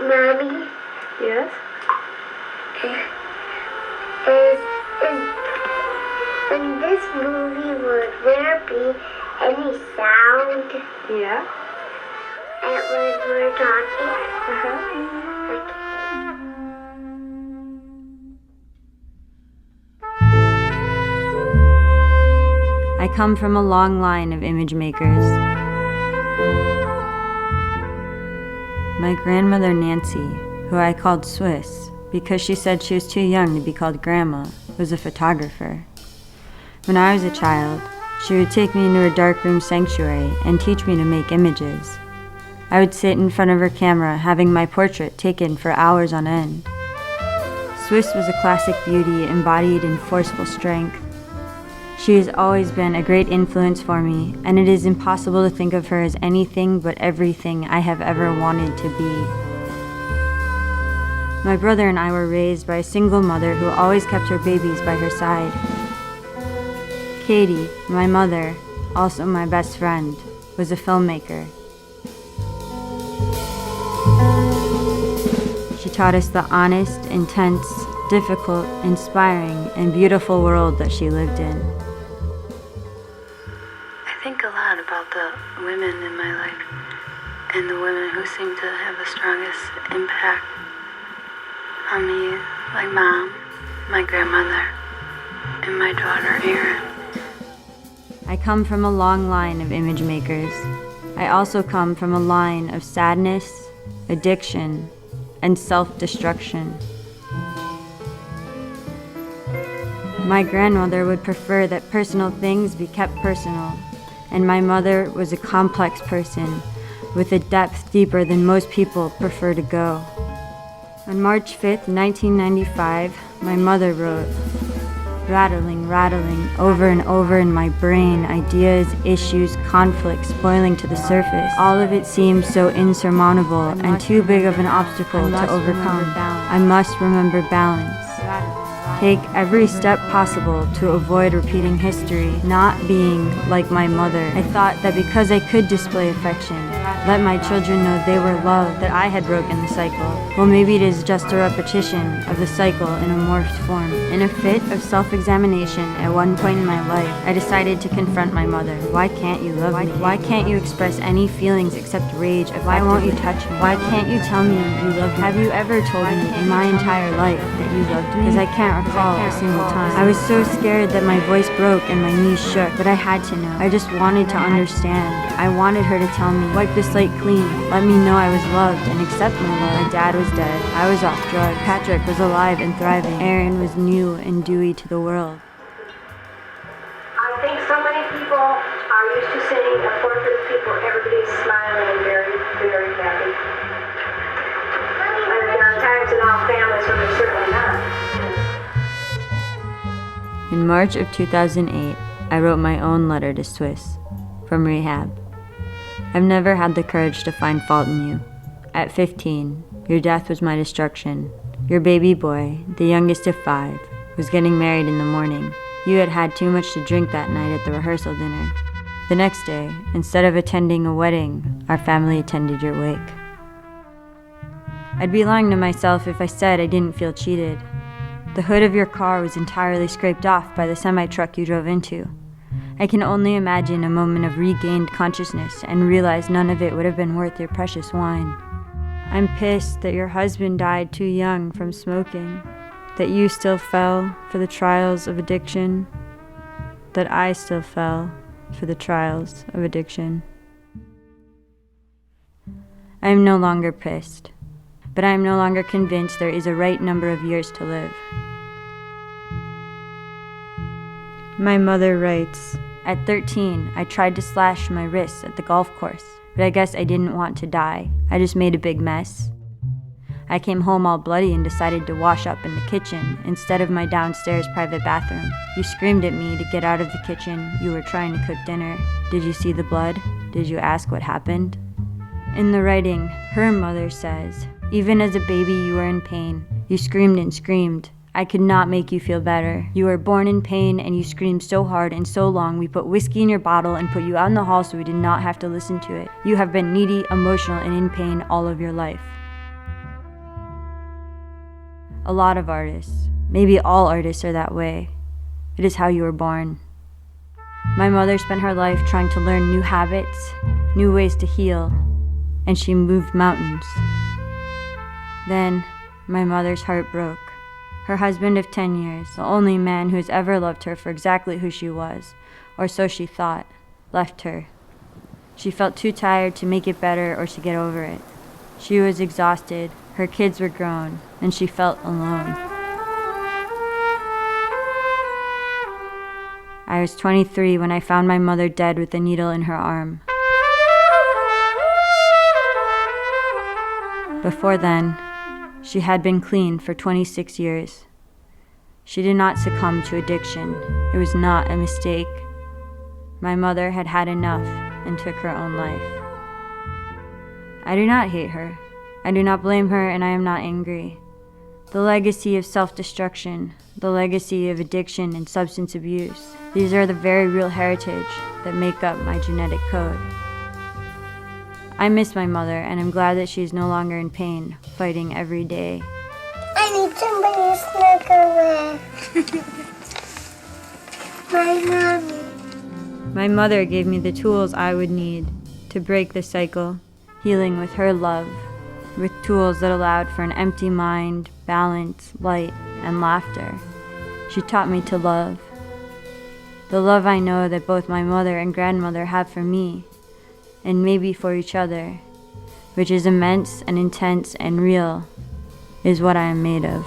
Mommy? Yes? In this movie, would there be any sound? Yeah. And when we're talking? I come from a long line of image makers. My grandmother Nancy, who I called Swiss because she said she was too young to be called Grandma, was a photographer. When I was a child, she would take me into a darkroom sanctuary and teach me to make images. I would sit in front of her camera having my portrait taken for hours on end. Swiss was a classic beauty embodied in forceful strength. She has always been a great influence for me, and it is impossible to think of her as anything but everything I have ever wanted to be. My brother and I were raised by a single mother who always kept her babies by her side. Katie, my mother, also my best friend, was a filmmaker. She taught us the honest, intense, difficult, inspiring, and beautiful world that she lived in. I think a lot about the women in my life and the women who seem to have the strongest impact on me, like Mom, my grandmother, and my daughter, Erin. I come from a long line of image makers. I also come from a line of sadness, addiction, and self-destruction. My grandmother would prefer that personal things be kept personal, and my mother was a complex person with a depth deeper than most people prefer to go. On March 5th, 1995, my mother wrote, rattling over and over in my brain, ideas, issues, conflicts boiling to the surface. All of it seemed so insurmountable and too big of an obstacle to overcome. I must remember balance. Take every step possible to avoid repeating history, not being like my mother. I thought that because I could display affection, let my children know they were loved, that I had broken the cycle. Well, maybe it is just a repetition of the cycle in a morphed form. In a fit of self-examination at one point in my life, I decided to confront my mother. Why can't you love me? Why can't you express any feelings except rage? Why won't you touch me? Why can't you tell me you love me? Have you ever told me in my entire life that you loved me? Because I can't recall a single time. I was so scared that my voice broke and my knees shook, but I had to know. I just wanted to understand. I wanted her to tell me, wipe the slate clean, let me know I was loved and accept my love. My dad was dead. I was off drugs. Patrick was alive and thriving. Erin was new and dewy to the world. I think so many people are used to seeing a portrait of people, everybody's smiling and very, very happy. And there are times in our families when they're certainly not. In March of 2008, I wrote my own letter to Swiss from rehab. I've never had the courage to find fault in you. At 15, your death was my destruction. Your baby boy, the youngest of 5, was getting married in the morning. You had had too much to drink that night at the rehearsal dinner. The next day, instead of attending a wedding, our family attended your wake. I'd be lying to myself if I said I didn't feel cheated. The hood of your car was entirely scraped off by the semi-truck you drove into. I can only imagine a moment of regained consciousness and realize none of it would have been worth your precious wine. I'm pissed that your husband died too young from smoking, that you still fell for the trials of addiction, that I still fell for the trials of addiction. I am no longer pissed, but I am no longer convinced there is a right number of years to live. My mother writes, at 13, I tried to slash my wrists at the golf course, but I guess I didn't want to die. I just made a big mess. I came home all bloody and decided to wash up in the kitchen instead of my downstairs private bathroom. You screamed at me to get out of the kitchen. You were trying to cook dinner. Did you see the blood? Did you ask what happened? In the writing, her mother says, even as a baby you were in pain. You screamed and screamed. I could not make you feel better. You were born in pain and you screamed so hard and so long we put whiskey in your bottle and put you out in the hall so we did not have to listen to it. You have been needy, emotional, and in pain all of your life. A lot of artists, maybe all artists are that way. It is how you were born. My mother spent her life trying to learn new habits, new ways to heal, and she moved mountains. Then, my mother's heart broke. Her husband of 10 years, the only man who has ever loved her for exactly who she was, or so she thought, left her. She felt too tired to make it better or to get over it. She was exhausted, her kids were grown, and she felt alone. I was 23 when I found my mother dead with a needle in her arm. Before then, she had been clean for 26 years. She did not succumb to addiction. It was not a mistake. My mother had had enough and took her own life. I do not hate her. I do not blame her, and I am not angry. The legacy of self-destruction, the legacy of addiction and substance abuse, these are the very real heritage that make up my genetic code. I miss my mother, and I'm glad that she is no longer in pain, fighting every day. I need somebody to snuggle with. My mommy. My mother gave me the tools I would need to break the cycle, healing with her love, with tools that allowed for an empty mind, balance, light, and laughter. She taught me to love. The love I know that both my mother and grandmother have for me, and maybe for each other, which is immense and intense and real, is what I am made of.